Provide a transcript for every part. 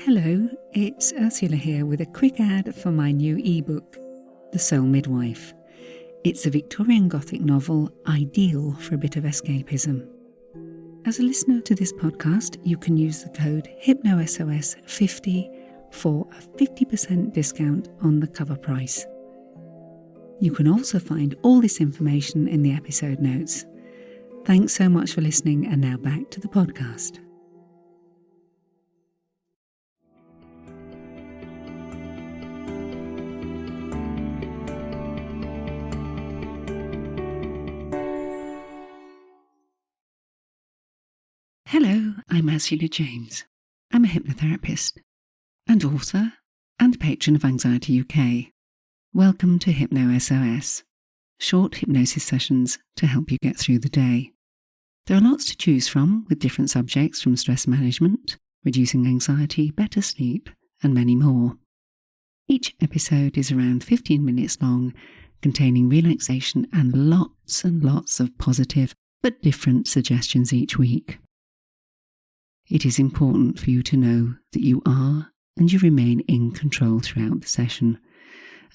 Hello, it's Ursula here with a quick ad for my new ebook, The Soul Midwife. It's a Victorian Gothic novel ideal for a bit of escapism. As a listener to this podcast, you can use the code HypnoSOS50 for a 50% discount on the cover price. You can also find all this information in the episode notes. Thanks so much for listening, and now back to the podcast. Hello, I'm Ursula James. I'm a hypnotherapist and author and patron of Anxiety UK. Welcome to HypnoSOS, short hypnosis sessions to help you get through the day. There are lots to choose from, with different subjects from stress management, reducing anxiety, better sleep, and many more. Each episode is around 15 minutes long, containing relaxation and lots of positive but different suggestions each week. It is important for you to know that you are and you remain in control throughout the session,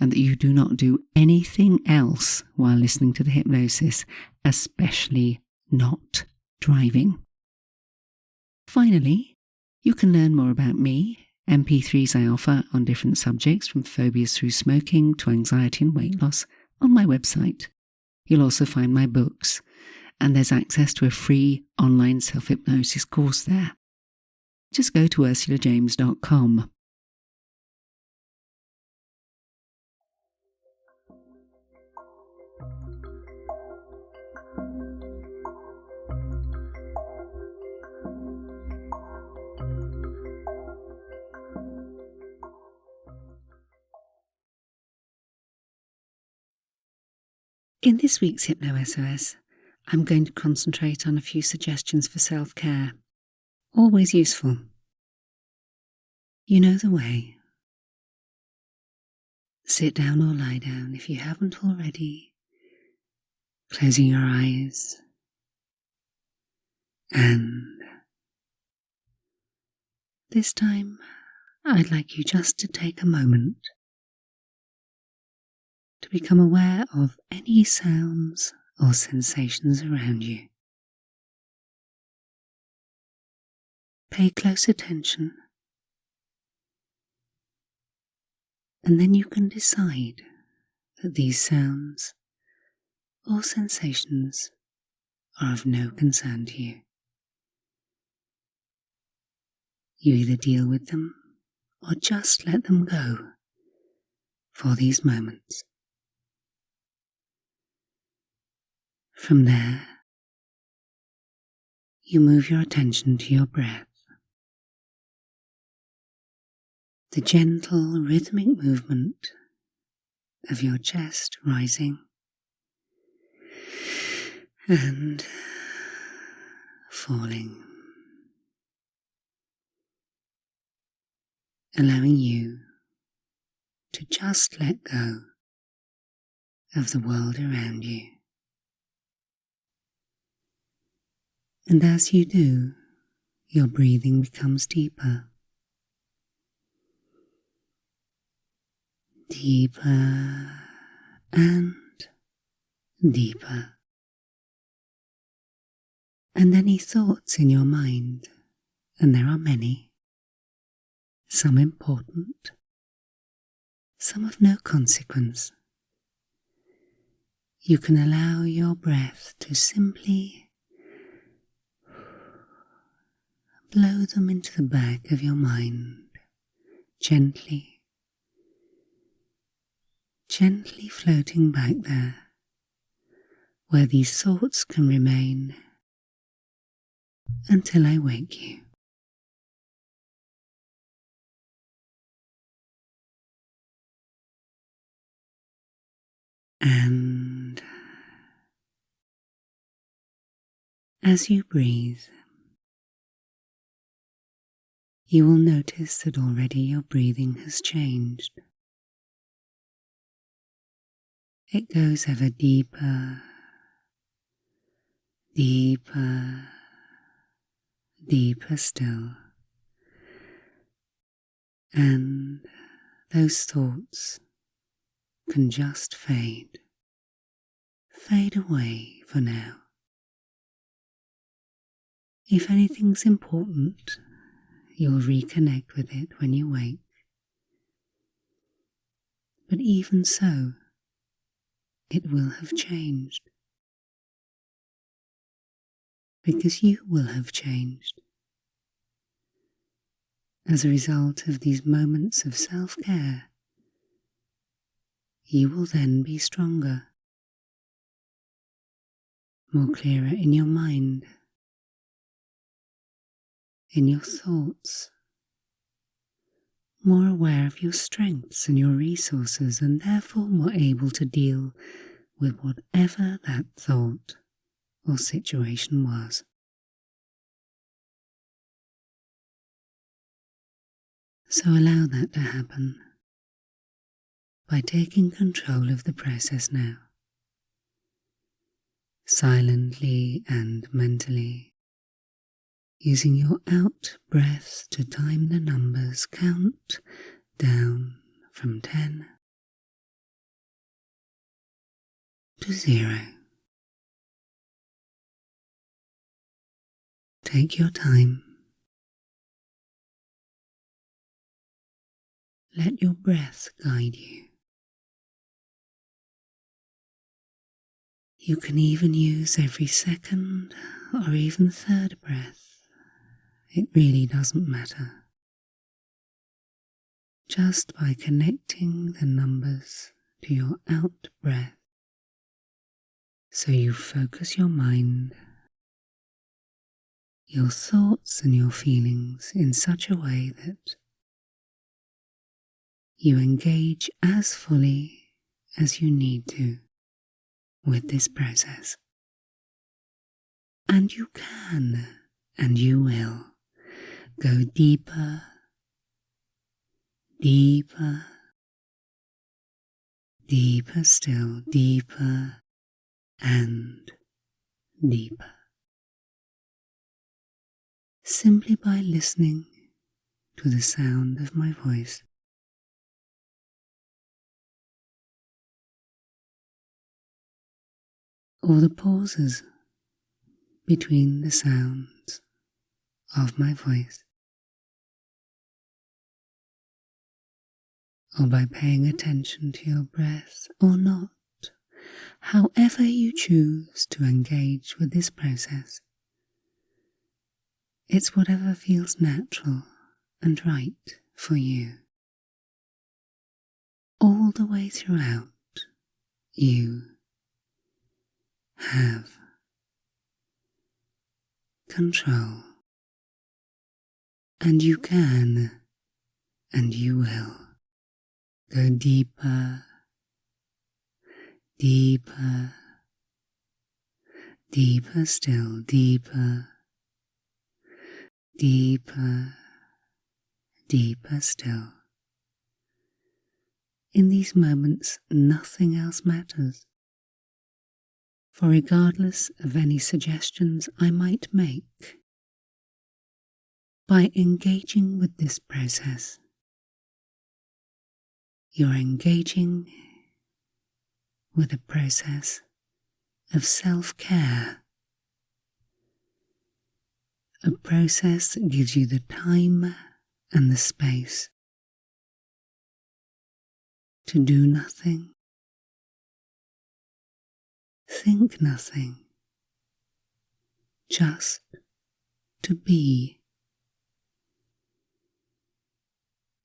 and that you do not do anything else while listening to the hypnosis, especially not driving. Finally, you can learn more about me, MP3s I offer on different subjects from phobias through smoking to anxiety and weight loss on my website. You'll also find my books, and there's access to a free online self-hypnosis course there. Just go to ursulajames.com. In this week's HypnoSOS, I'm going to concentrate on a few suggestions for self-care. Always useful. You know the way. Sit down or lie down if you haven't already, closing your eyes, and this time I'd like you just to take a moment to become aware of any sounds or sensations around you. Pay close attention, and then you can decide that these sounds or sensations are of no concern to you. You either deal with them or just let them go for these moments. From there, you move your attention to your breath. The gentle rhythmic movement of your chest rising and falling, allowing you to just let go of the world around you. And as you do, your breathing becomes deeper. Deeper and deeper. And any thoughts in your mind, and there are many, some important, some of no consequence, you can allow your breath to simply blow them into the back of your mind, gently floating back there, where these thoughts can remain until I wake you. And as you breathe, you will notice that already your breathing has changed. It goes ever deeper, deeper, deeper still, and those thoughts can just fade away for now. If anything's important, you'll reconnect with it when you wake. But even so, it will have changed. Because you will have changed. As a result of these moments of self-care, you will then be stronger, more clearer in your mind, in your thoughts, more aware of your strengths and your resources, and therefore more able to deal with whatever that thought or situation was. So allow that to happen by taking control of the process now, silently and mentally, using your out breath to time the numbers. Count down from 10 to 0. Take your time. Let your breath guide you. You can even use every second or even third breath. It really doesn't matter. Just by connecting the numbers to your out breath, so you focus your mind, your thoughts and your feelings in such a way that you engage as fully as you need to with this process. And you can, and you will, go deeper, deeper, deeper still, deeper and deeper. Simply by listening to the sound of my voice. Or the pauses between the sounds of my voice. Or by paying attention to your breath or not, however you choose to engage with this process. It's whatever feels natural and right for you. All the way throughout, you have control, and you can, and you will, go deeper, deeper, deeper still, deeper, deeper, deeper still. In these moments, nothing else matters. For regardless of any suggestions I might make, by engaging with this process, you're engaging with a process of self-care, a process that gives you the time and the space to do nothing, think nothing, just to be.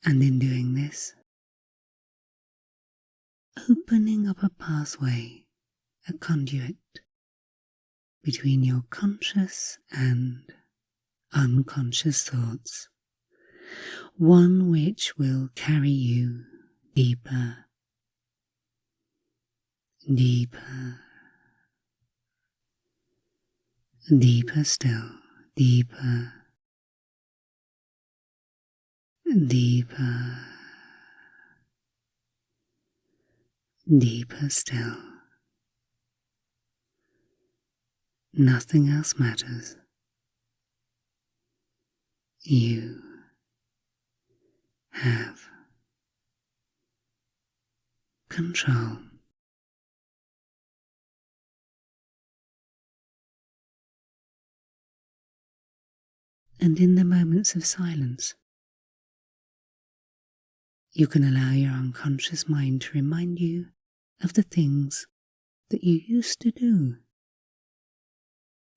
And in doing this, opening up a pathway, a conduit between your conscious and unconscious thoughts, one which will carry you deeper, deeper, deeper still, deeper, deeper, deeper still. Nothing else matters. You have control. And in the moments of silence, you can allow your unconscious mind to remind you of the things that you used to do,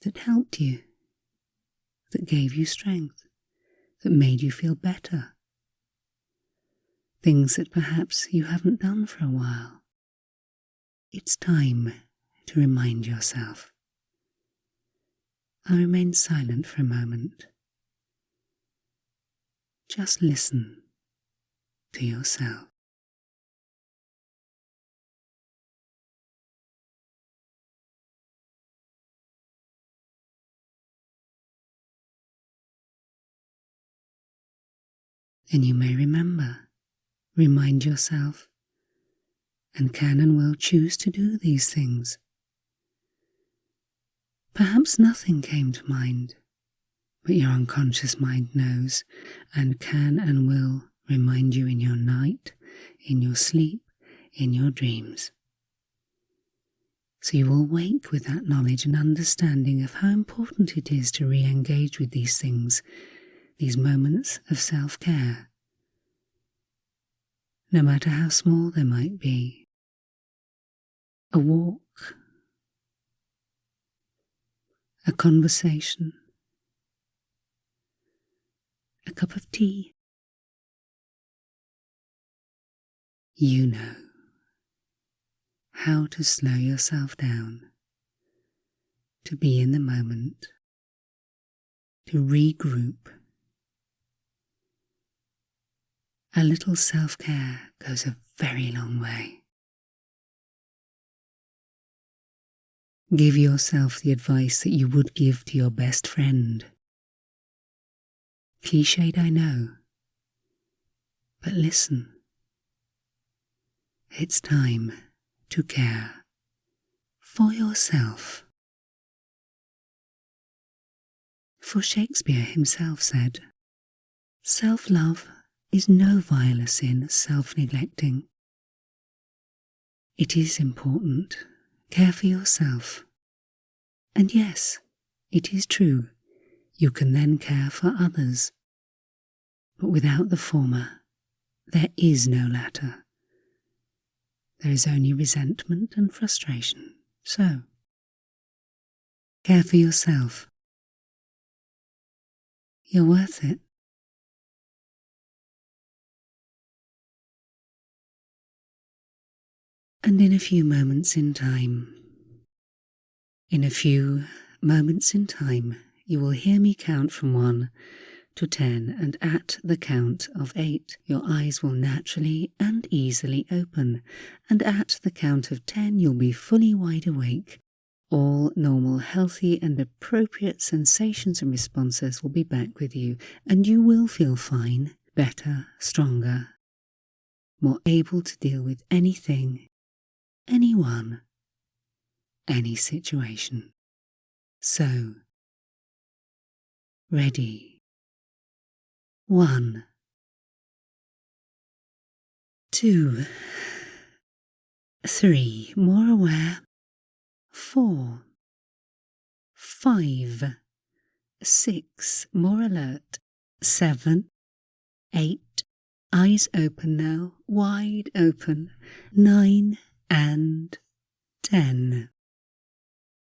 that helped you, that gave you strength, that made you feel better. Things that perhaps you haven't done for a while. It's time to remind yourself. I'll remain silent for a moment. Just listen to yourself. And you may remind yourself, and can and will choose to do these things. Perhaps nothing came to mind, but your unconscious mind knows and can and will remind you in your night, in your sleep, in your dreams. So you will wake with that knowledge and understanding of how important it is to re-engage with these things, these moments of self-care, no matter how small they might be. A walk, a conversation, a cup of tea. You know how to slow yourself down, to be in the moment, to regroup. A little self-care goes a very long way. Give yourself the advice that you would give to your best friend. Cliched, I know, but listen. It's time to care for yourself. For Shakespeare himself said, "Self-love is no viler sin as self-neglecting." It is important. Care for yourself. And yes, it is true, you can then care for others. But without the former, there is no latter. There is only resentment and frustration. So, care for yourself. You're worth it. And in a few moments in time, you will hear me count from 1 to 10, and at the count of 8, your eyes will naturally and easily open, and at the count of 10, you'll be fully wide awake. All normal, healthy, and appropriate sensations and responses will be back with you, and you will feel fine, better, stronger, more able to deal with anything, anyone, any situation. So, ready. 1, 2, 3, more aware. 4, 5, 6, more alert. 7, 8, eyes open now, wide open. 9 and 10,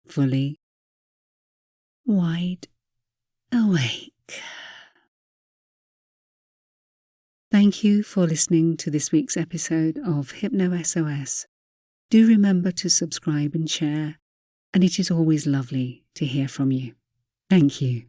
fully wide awake. Thank you for listening to this week's episode of Hypno SOS. Do remember to subscribe and share, and it is always lovely to hear from you. Thank you.